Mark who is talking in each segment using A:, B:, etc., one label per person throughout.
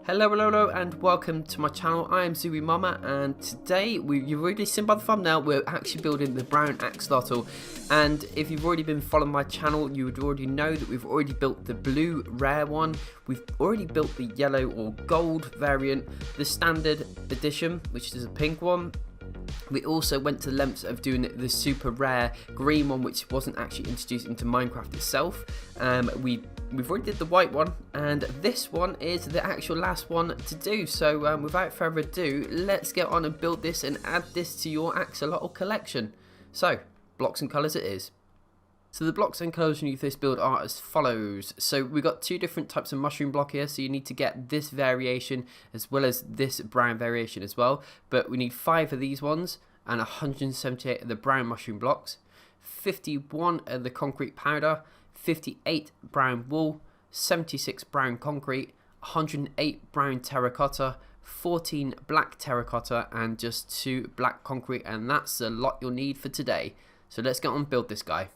A: Hello, and welcome to my channel. I am zu-wii-mama, and today, you've already seen by the thumbnail, we're actually building the brown axolotl. And if you've already been following my channel, you would already know that we've already built the blue rare one. We've already built the yellow or gold variant, the standard edition, which is a pink one. We also went to the lengths of doing the super rare green one, which wasn't actually introduced into Minecraft itself. We've already did the white one, and this one is the actual last one to do. So without further ado, let's get on and build this and add this to your axolotl collection. So, blocks and colours it is. So the blocks and colours you need for this build are as follows. So we've got two different types of mushroom block here, so you need to get this variation as well as this brown variation as well. But we need 5 of these ones and 178 of the brown mushroom blocks, 51 of the concrete powder, 58 brown wool, 76 brown concrete, 108 brown terracotta, 14 black terracotta, and just 2 black concrete, and that's a lot you'll need for today. So let's get on and build this guy.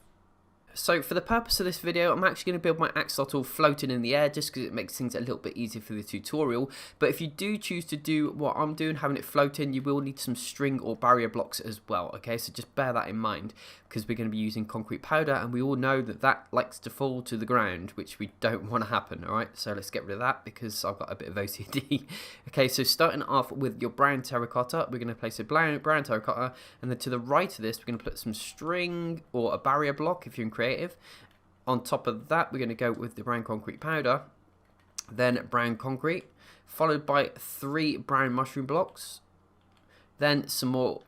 A: So for the purpose of this video, I'm actually going to build my axolotl floating in the air just because it makes things a little bit easier for the tutorial. But if you do choose to do what I'm doing, having it floating, you will need some string or barrier blocks as well. Okay, so just bear that in mind because we're going to be using concrete powder, and we all know that that likes to fall to the ground, which we don't want to happen. Alright, so let's get rid of that because I've got a bit of OCD. Okay, so starting off with your brown terracotta, we're going to place a brown terracotta, and then to the right of this, we're going to put some string or a barrier block if you're in creative. On top of that, we're going to go with the brown concrete powder, then brown concrete, followed by 3 brown mushroom blocks, then some more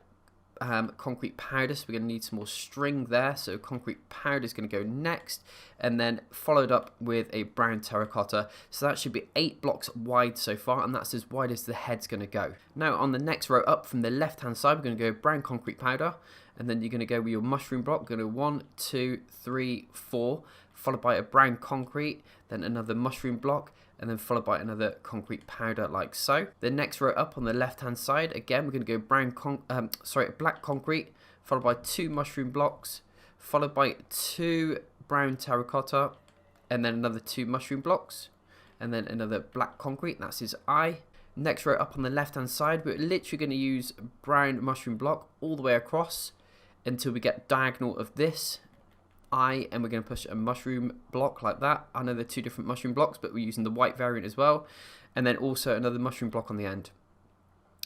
A: concrete powder, so we're going to need some more string there, so concrete powder is going to go next, and then followed up with a brown terracotta. So that should be 8 blocks wide so far, and that's as wide as the head's going to go. Now on the next row up from the left hand side, we're going to go brown concrete powder, and then you're going to go with your mushroom block. Going to 1, 2, 3, 4, followed by a brown concrete, then another mushroom block, and then followed by another concrete powder like so. The next row up on the left hand side, again we're going to go black concrete, followed by 2 mushroom blocks, followed by 2 brown terracotta, and then another 2 mushroom blocks, and then another black concrete. That's his eye. Next row up on the left hand side, we're literally going to use brown mushroom block all the way across until we get diagonal of this eye, and we're going to push a mushroom block like that. I know they're 2 different mushroom blocks, but we're using the white variant as well, and then also another mushroom block on the end.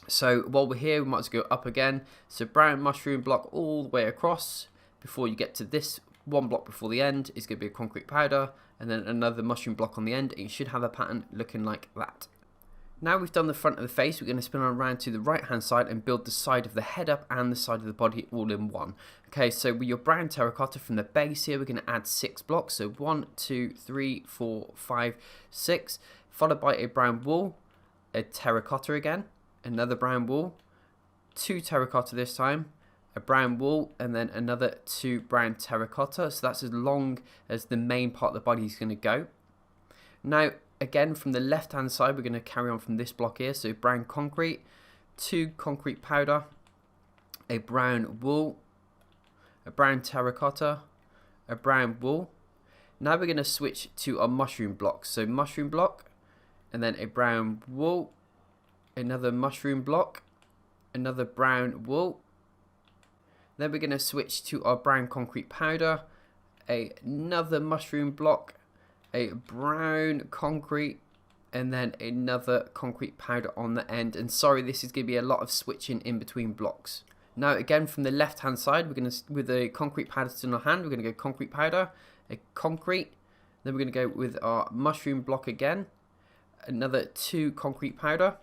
A: So while we're here, we might as well go up again. So brown mushroom block all the way across before you get to this one block before the end is going to be a concrete powder, and then another mushroom block on the end, and you should have a pattern looking like that. Now we've done the front of the face, we're going to spin around to the right hand side and build the side of the head up and the side of the body all in one. Okay, so with your brown terracotta from the base here, we're going to add 6 blocks. So 1, 2, 3, 4, 5, 6, followed by a brown wool, a terracotta again, another brown wool, 2 terracotta this time, a brown wool, and then another 2 brown terracotta. So that's as long as the main part of the body is going to go. Now, again, from the left hand side, we're going to carry on from this block here. So brown concrete, 2 concrete powder, a brown wool, a brown terracotta, a brown wool. Now we're going to switch to our mushroom block. So mushroom block, and then a brown wool, another mushroom block, another brown wool. Then we're going to switch to our brown concrete powder, another mushroom block, a brown concrete, and then another concrete powder on the end. And sorry, this is going to be a lot of switching in between blocks. Now again, from the left hand side, we're going to, with a concrete powder still in our hand, we're going to go concrete powder, a concrete, then we're going to go with our mushroom block again, another 2 concrete powder,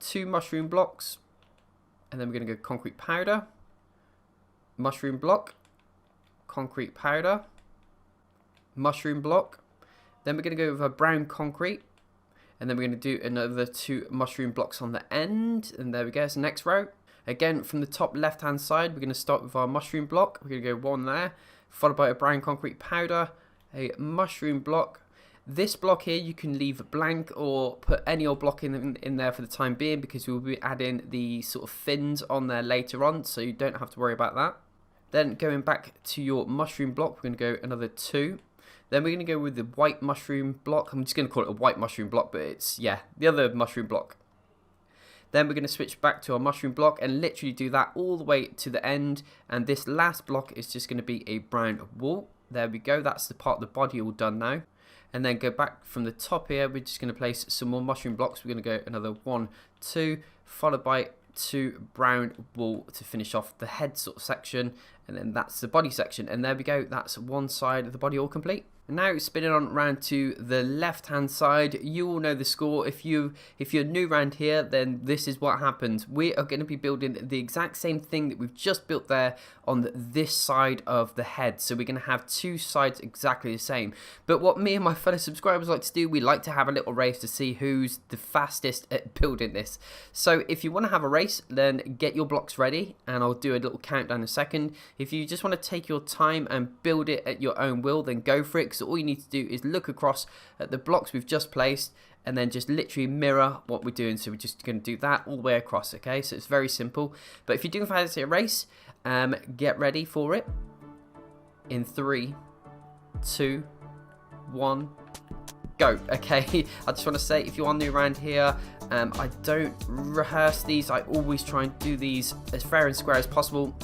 A: 2 mushroom blocks, and then we're going to go concrete powder, mushroom block, concrete powder, mushroom block. Then we're going to go with a brown concrete, and then we're going to do another 2 mushroom blocks on the end, and there we go. So next row, again from the top left hand side, we're going to start with our mushroom block. We're going to go 1 there, followed by a brown concrete powder, a mushroom block. This block here you can leave blank or put any old block in there for the time being, because we'll be adding the sort of fins on there later on, so you don't have to worry about that. Then going back to your mushroom block, we're going to go another 2. Then we're going to go with the white mushroom block. I'm just going to call it a white mushroom block, but it's, yeah, the other mushroom block. Then we're going to switch back to our mushroom block and literally do that all the way to the end. And this last block is just going to be a brown wool. There we go. That's the part of the body all done now. And then go back from the top here. We're just going to place some more mushroom blocks. We're going to go another 1, 2, followed by 2 brown wool to finish off the head sort of section. And then that's the body section. And there we go. That's one side of the body all complete. And now spinning on around to the left hand side, you all know the score. If you're new around here, then this is what happens. We are going to be building the exact same thing that we've just built there on this side of the head. So we're going to have 2 sides exactly the same. But what me and my fellow subscribers like to do, we like to have a little race to see who's the fastest at building this. So if you want to have a race, then get your blocks ready and I'll do a little countdown in a second. If you just want to take your time and build it at your own will, then go for it. So all you need to do is look across at the blocks we've just placed and then just literally mirror what we're doing. So we're just going to do that all the way across, okay? So it's very simple. But if you're doing fancy a race, get ready for it. In 3, 2, 1, go. Okay, I just want to say, if you are new around here, I don't rehearse these. I always try and do these as fair and square as possible.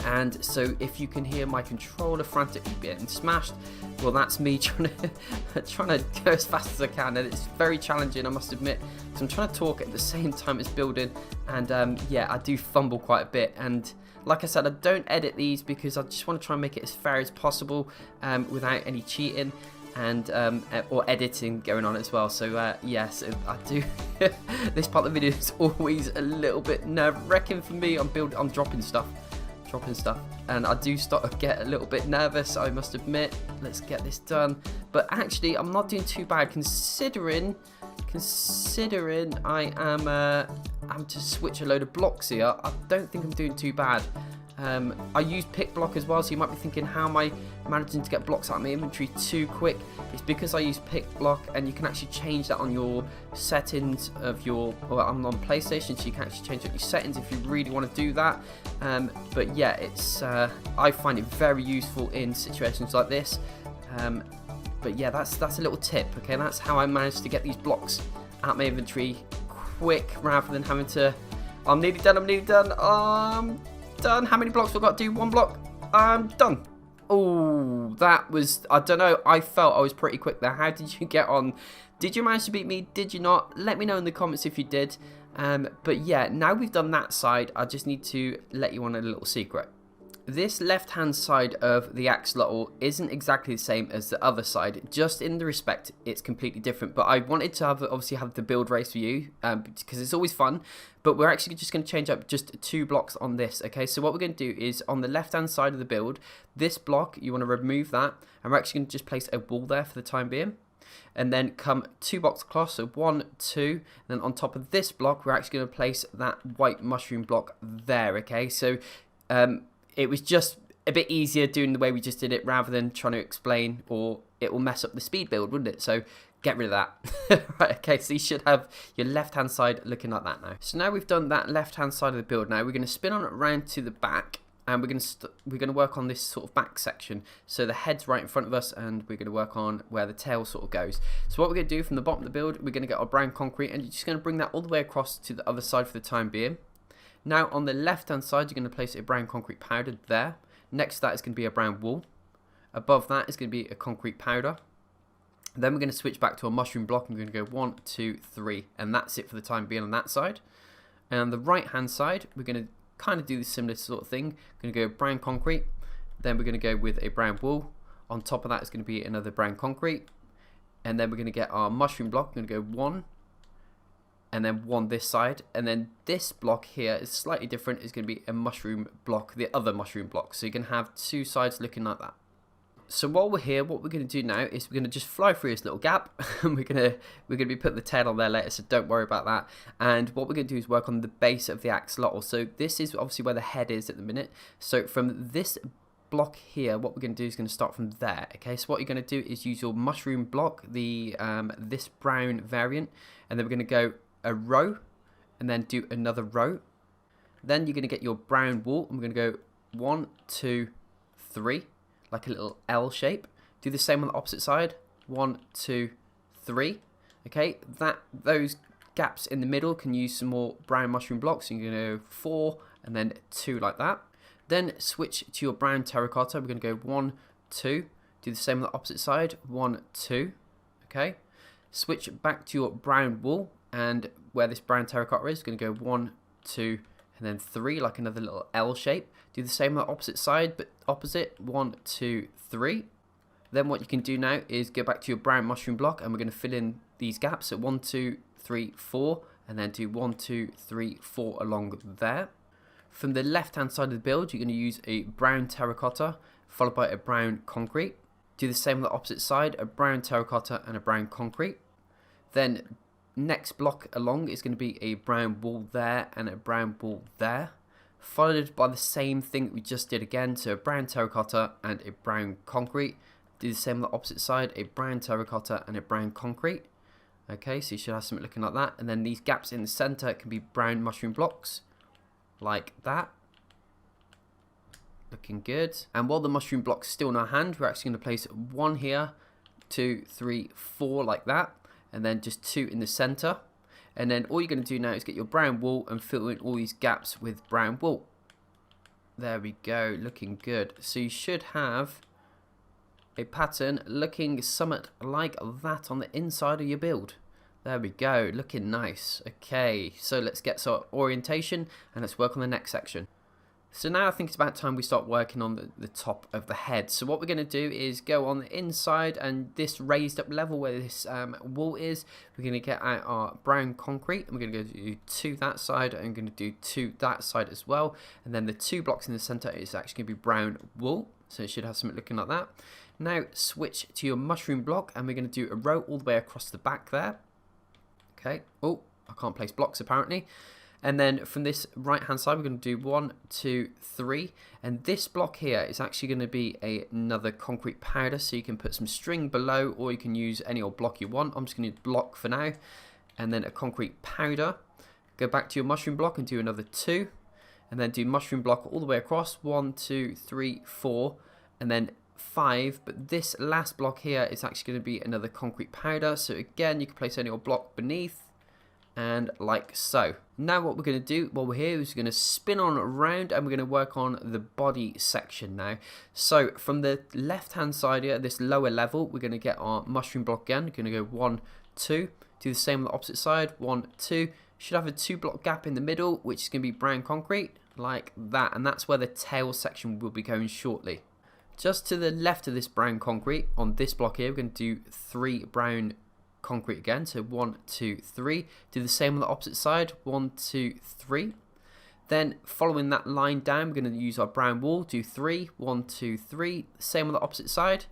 A: And so if you can hear my controller frantically getting smashed, well, that's me trying to go as fast as I can, and it's very challenging, I must admit, because I'm trying to talk at the same time as building, and yeah, I do fumble quite a bit. And like I said, I don't edit these because I just want to try and make it as fair as possible without any cheating and or editing going on as well. So yes, I do. This part of the video is always a little bit nerve-wracking for me. I'm dropping stuff, and I do start to get a little bit nervous, I must admit. Let's get this done. But actually, I'm not doing too bad considering I am having to switch a load of blocks here. I don't think I'm doing too bad. I use pick block as well, so you might be thinking, how am I managing to get blocks out of my inventory too quick? It's because I use pick block, and you can actually change that on your settings of your, well, I'm on PlayStation, so you can actually change up your settings if you really want to do that. But yeah, it's I find it very useful in situations like this. But yeah, that's a little tip, okay? That's how I managed to get these blocks out of my inventory quick, rather than having to, I'm nearly done. Done. How many blocks have I got to do? 1 block. I'm done. Oh, that was, I don't know, I felt I was pretty quick there. How did you get on? Did you manage to beat me? Did you not? Let me know in the comments if you did. But yeah, now we've done that side, I just need to let you on a little secret. This left hand side of the axolotl isn't exactly the same as the other side, just in the respect it's completely different. But I wanted to obviously have the build race for you, because it's always fun. But we're actually just going to change up just 2 blocks on this, okay? So what we're going to do is, on the left hand side of the build, this block, you want to remove that, and we're actually going to just place a wall there for the time being. And then come 2 blocks across, so 1, 2, and then on top of this block, we're actually going to place that white mushroom block there, okay? So it was just a bit easier doing the way we just did it, rather than trying to explain, or it will mess up the speed build, wouldn't it? So get rid of that. Right, okay, so you should have your left hand side looking like that now. So now we've done that left hand side of the build. Now we're going to spin on it around to the back, and we're going to work on this sort of back section. So the head's right in front of us, and we're going to work on where the tail sort of goes. So what we're going to do from the bottom of the build, we're going to get our brown concrete, and you're just going to bring that all the way across to the other side for the time being. Now on the left hand side, you're going to place a brown concrete powder there. Next to that is going to be a brown wool. Above that is going to be a concrete powder. Then we're going to switch back to a mushroom block, and we're going to go 1, 2, 3, and that's it for the time being on that side. And on the right hand side, we're going to kind of do the similar sort of thing. We're going to go brown concrete, then we're going to go with a brown wool. On top of that is going to be another brown concrete, and then we're going to get our mushroom block. We're going to go 1, and then 1 this side, and then this block here is slightly different. It's going to be a mushroom block, the other mushroom block. So you can have 2 sides looking like that. So while we're here, what we're going to do now is we're going to just fly through this little gap, and we're going to be putting the tail on there later, so don't worry about that. And what we're going to do is work on the base of the axolotl. So this is obviously where the head is at the minute. So from this block here, what we're going to do is going to start from there. Okay, so what you're going to do is use your mushroom block, the this brown variant, and then we're going to go a row, and then do another row. Then you're going to get your brown wool, and we're going to go 1, 2, 3. Like a little L shape. Do the same on the opposite side. 1, 2, 3. Okay, those gaps in the middle can use some more brown mushroom blocks. So you're going to go 4 and then 2 like that. Then switch to your brown terracotta. We're going to go 1, 2. Do the same on the opposite side. 1, 2. Okay. Switch back to your brown wool, and where this brown terracotta is, going to go 1, 2, and then 3, like another little L shape. Do the same on the opposite side, but opposite. 1, 2, 3. Then what you can do now is go back to your brown mushroom block, and we're going to fill in these gaps. So 1, 2, 3, 4, and then do 1, 2, 3, 4 along there. From the left hand side of the build, you're going to use a brown terracotta followed by a brown concrete. Do the same on the opposite side, a brown terracotta and a brown concrete. Then next block along is going to be a brown wool there and a brown wool there, followed by the same thing that we just did again, so a brown terracotta and a brown concrete. Do the same on the opposite side, a brown terracotta and a brown concrete. Okay, so you should have something looking like that. And then these gaps in the center can be brown mushroom blocks, like that. Looking good. And while the mushroom block's still in our hand, we're actually going to place 1 here, 2, 3, 4 like that, and then just 2 in the center. And then all you're going to do now is get your brown wool and fill in all these gaps with brown wool. There we go, looking good. So you should have a pattern looking somewhat like that on the inside of your build. There we go, looking nice. Okay, so let's get some orientation and let's work on the next section. So now I think it's about time we start working on the top of the head. So what we're going to do is go on the inside, and this raised up level where this wool is, we're going to get out our brown concrete, and we're going to go do 2 that side, and I'm going to do 2 that side as well. And then the 2 blocks in the center is actually going to be brown wool, so it should have something looking like that. Now switch to your mushroom block, and we're going to do a row all the way across the back there. Okay, oh, I can't place blocks apparently. And then from this right hand side, we're going to do 1, 2, 3. And this block here is actually going to be another concrete powder. So you can put some string below, or you can use any old block you want. I'm just going to use block for now. And then a concrete powder. Go back to your mushroom block and do another 2. And then do mushroom block all the way across. 1, 2, 3, 4. And then 5. But this last block here is actually going to be another concrete powder. So again, you can place any old block beneath. And like so. Now what we're going to do while we're here is we're going to spin on around, and we're going to work on the body section now. So from the left hand side here, this lower level, we're going to get our mushroom block again. We're going to go 1, 2. Do the same on the opposite side. 1, 2. Should have a 2 block gap in the middle, which is going to be brown concrete, like that. And that's where the tail section will be going shortly. Just to the left of this brown concrete, on this block here, we're going to do 3 brown concrete again, so 1, 2, 3. Do the same on the opposite side. 1, 2, 3. Then following that line down, we're going to use our brown wool. Do 3, 1, 2, 3. Same on the opposite side.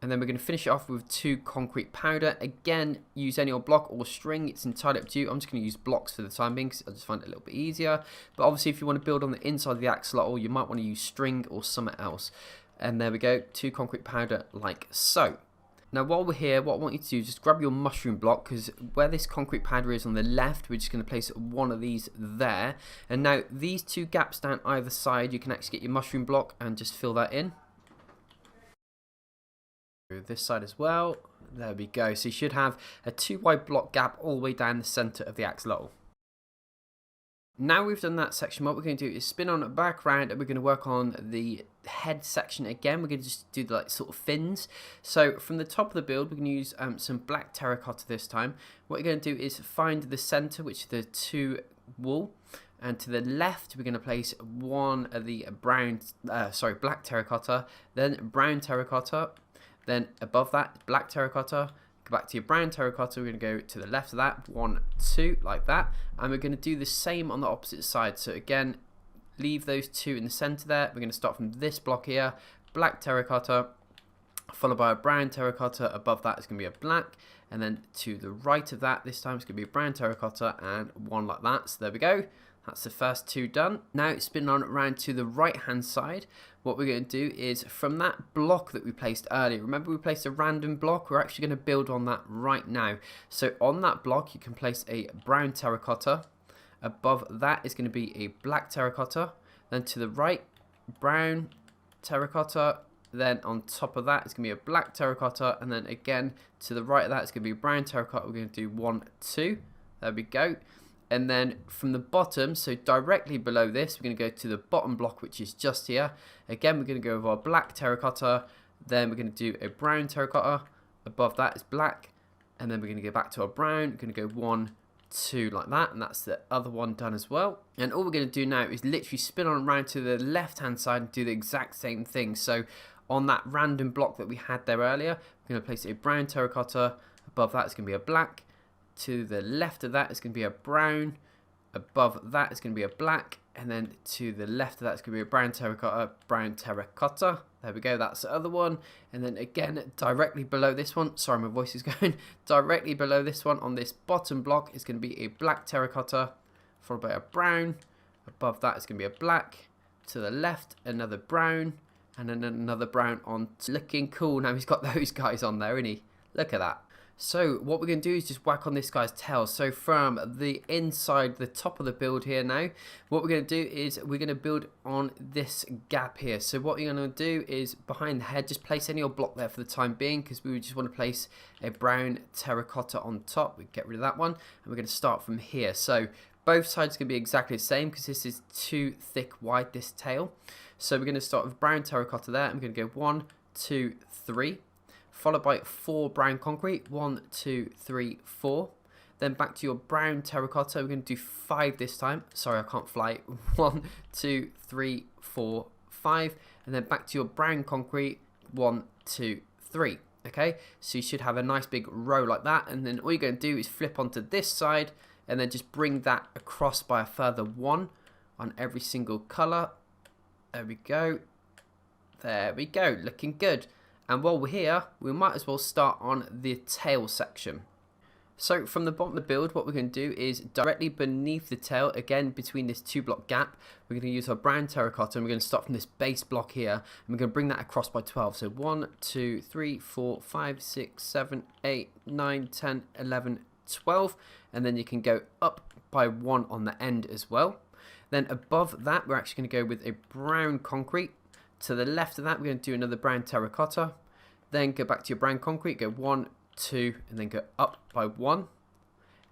A: And then we're going to finish it off with 2 concrete powder. Again, use any old block or string. It's entirely up to you. I'm just going to use blocks for the time being because I just find it a little bit easier. But obviously, if you want to build on the inside of the axolotl, you might want to use string or something else. And there we go, 2 concrete powder like so. Now while we're here, what I want you to do is just grab your mushroom block, because where this concrete powder is on the left, we're just going to place 1 of these there. And now these 2 gaps down either side, you can actually get your mushroom block and just fill that in. This side as well. There we go. So you should have a 2 wide block gap all the way down the center of the axolotl. Now we've done that section, what we're going to do is spin on back around, and we're going to work on the head section again. We're going to just do the like sort of fins. So from the top of the build, we're going to use some black terracotta this time. What you're going to do is find the center, which is the 2 wool, and to the left we're going to place 1 of the black terracotta, then brown terracotta, then above that black terracotta. Go back to your brown terracotta, we're going to go to the left of that, 1, 2, like that, and we're going to do the same on the opposite side. So again, leave those 2 in the center there. We're going to start from this block here, black terracotta, followed by a brown terracotta. Above that is going to be a black, and then to the right of that, this time it's going to be a brown terracotta and 1 like that. So there we go. That's the first 2 done. Now spin on around to the right hand side. What we're going to do is from that block that we placed earlier, remember we placed a random block, we're actually going to build on that right now. So on that block you can place a brown terracotta. Above that is going to be a black terracotta. Then to the right, brown terracotta, Then on top of that, it's going to be a black terracotta. And then again, to the right of that, it's going to be a brown terracotta. We're going to do 1, 2. There we go. And then from the bottom, so directly below this, we're going to go to the bottom block, which is just here. Again, we're going to go with our black terracotta. Then we're going to do a brown terracotta. Above that is black. And then we're going to go back to our brown. We're going to go 1, 2 like that. And that's the other one done as well. And all we're going to do now is literally spin on around to the left-hand side and do the exact same thing. So on that random block that we had there earlier, we're going to place a brown terracotta. Above that is going to be a black. To the left of that is going to be a brown. Above that is going to be a black. And then to the left of that is going to be a brown terracotta. There we go, that's the other one. And then again, directly below this one, sorry my voice is going, directly below this one on this bottom block is going to be a black terracotta, followed by a brown. Above that is going to be a black. To the left, another brown. And then another brown on. Looking cool. Now he's got those guys on there, isn't he? Look at that. So what we're going to do is just whack on this guy's tail. So from the inside, the top of the build here now, what we're going to do is we're going to build on this gap here. So what you're going to do is behind the head, just place any old block there for the time being, because we just want to place a brown terracotta on top. We get rid of that one, and we're going to start from here. So both sides are going to be exactly the same because this is too thick wide, this tail. So we're going to start with brown terracotta there. I'm going to go 1, 2, 3. Followed by 4 brown concrete, 1, 2, 3, 4. Then back to your brown terracotta, we're going to do 5 this time. Sorry, I can't fly. 1, 2, 3, 4, 5. And then back to your brown concrete, 1, 2, 3. Okay, so you should have a nice big row like that. And then all you're going to do is flip onto this side and then just bring that across by a further 1 on every single colour. There we go. There we go, looking good. And while we're here, we might as well start on the tail section. So from the bottom of the build, what we're going to do is directly beneath the tail, again between this 2 block gap, we're going to use our brown terracotta and we're going to start from this base block here. And we're going to bring that across by 12. So 1, 2, 3, 4, 5, 6, 7, 8, 9, 10, 11, 12. And then you can go up by 1 on the end as well. Then above that, we're actually going to go with a brown concrete. To the left of that, we're going to do another brown terracotta. Then go back to your brown concrete, go 1, 2, and then go up by 1.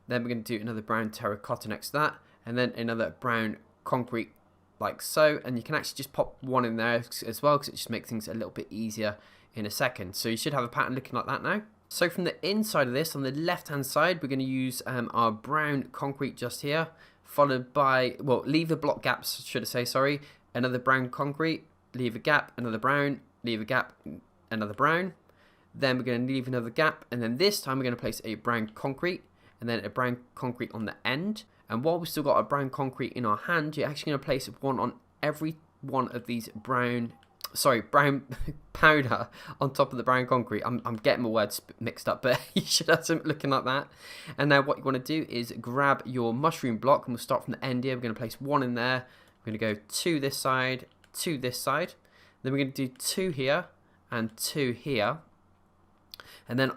A: Then we're going to do another brown terracotta next to that. And then another brown concrete like so. And you can actually just pop 1 in there as well, because it just makes things a little bit easier in a second. So you should have a pattern looking like that now. So from the inside of this, on the left-hand side, we're going to use our brown concrete just here. Followed by, well, leave the block gaps, should I say, sorry. Another brown concrete. Leave a gap, another brown, leave a gap, another brown. Then we're going to leave another gap, and then this time we're going to place a brown concrete, and then a brown concrete on the end. And while we've still got a brown concrete in our hand, you're actually going to place 1 on every one of these brown powder on top of the brown concrete. I'm getting my words mixed up, but you should have something looking like that. And now what you want to do is grab your mushroom block, and we'll start from the end here. We're going to place 1 in there. We're going to go to this side, to this side. Then we're going to do 2 here and 2 here. And then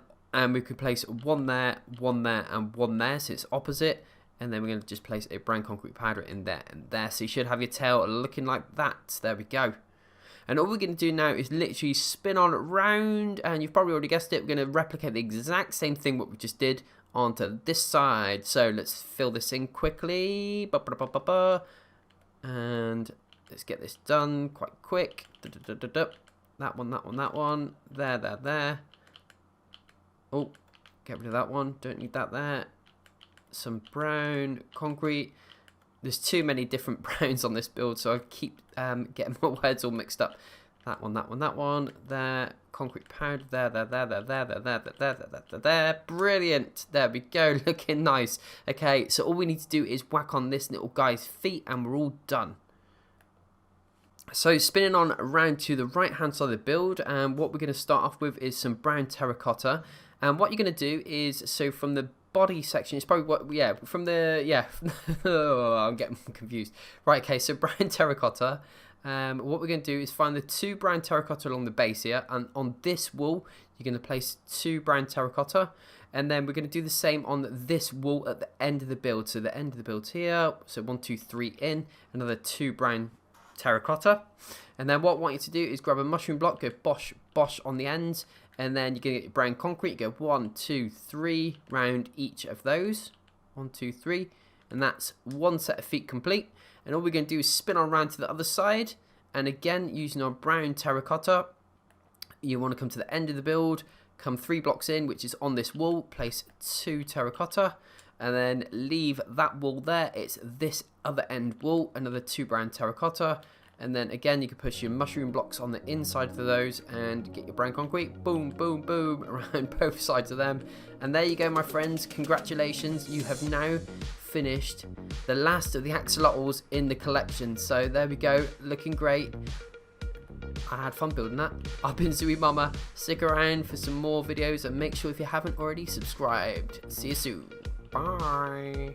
A: we could place 1 there, 1 there, and 1 there, so it's opposite. And then we're going to just place a brown concrete powder in there and there. So you should have your tail looking like that. There we go. And all we're going to do now is literally spin on around, and you've probably already guessed it, we're going to replicate the exact same thing what we just did onto this side. So let's fill this in quickly. And let's get this done quite quick. That one, that one, that one. There, there, there. Oh, get rid of that one. Don't need that there. Some brown concrete. There's too many different browns on this build, so I keep getting my words all mixed up. That one, that one, that one. There. Concrete powder. There, there, there, there, there, there, there, there, there, there, there, there. Brilliant. There we go. Looking nice. Okay, so all we need to do is whack on this little guy's feet, and we're all done. So spinning on around to the right hand side of the build, and what we're going to start off with is some brown terracotta. And what you're going to do is, so from the body section, it's probably what, yeah, from the, yeah, oh, I'm getting confused. Right, okay, so brown terracotta. What we're going to do is find the 2 brown terracotta along the base here, and on this wall, you're going to place 2 brown terracotta. And then we're going to do the same on this wall at the end of the build. So the end of the build here, so 1, 2, 3 in, another 2 brown terracotta. And then what I want you to do is grab a mushroom block, go bosh, bosh on the ends, and then you're going to get your brown concrete, go 1, 2, 3 round each of those. 1, 2, 3, and that's one set of feet complete. And all we're going to do is spin on around to the other side, and again, using our brown terracotta, you want to come to the end of the build, come 3 blocks in, which is on this wall, place 2 terracotta, and then leave that wall there. It's this other end wall, another 2 brown terracotta, and then again you can push your mushroom blocks on the inside of those and get your brown concrete, boom, boom, boom, around both sides of them. And there you go, my friends, congratulations, you have now finished the last of the axolotls in the collection. So there we go, looking great. I had fun building that. I've been zu-wii-mama. Stick around for some more videos and make sure if you haven't already subscribed. See you soon. Bye.